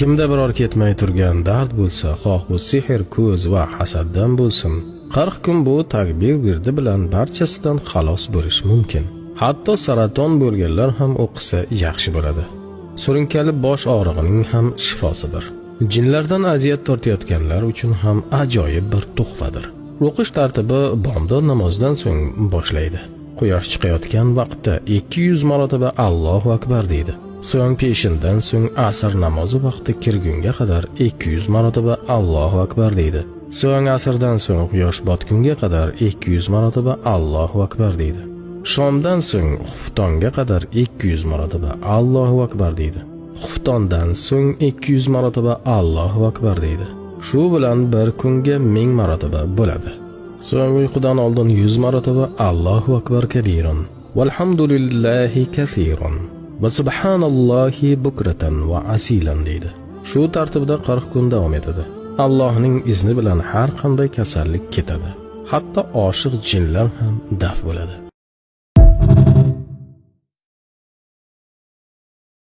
Kimda biror ketmay turgan dard bo'lsa, xoh bu sehr, ko'z va hasaddan bo'lsin, 40 kun bu takbir virdi bilan barchasidan xalos bo'lish mumkin. Hatto saraton bo'lganlar ham o'qisa yaxshi bo'ladi. Surunkali bosh og'rig'ining ham shifosidir. Jinlardan aziyat tortayotganlar uchun ham ajoyib bir tuhfadir. O'qish tartibi bomdod namozidan so'ng boshlaydi. Quyosh chiqayotgan vaqtda 200 marotaba Allohu akbar deydi. So'ng peshindan so'ng asr namozi vaqti kirgunga qadar 200 marotaba Allohu akbar deydi. So'ng asrdan so'ng quyosh botgunga qadar 200 marotaba Allohu akbar deydi. Shomdan so'ng xuftonga qadar 200 marotaba Allohu akbar deydi. Xuftondan so'ng 200 marotaba Allohu akbar deydi. Shu bilan bir kunga 1000 marotaba bo'ladi. So'ng uyqudan oldin 100 marotaba Allohu akbar kabirun valhamdulillahi kaseeran va subhanallohi bukratan va asilan deydi. Shu tartibda 40 kun davom etadi. Allohning izni bilan har qanday kasallik ketadi. Hatto oshiq jinlar ham daf bo'ladi.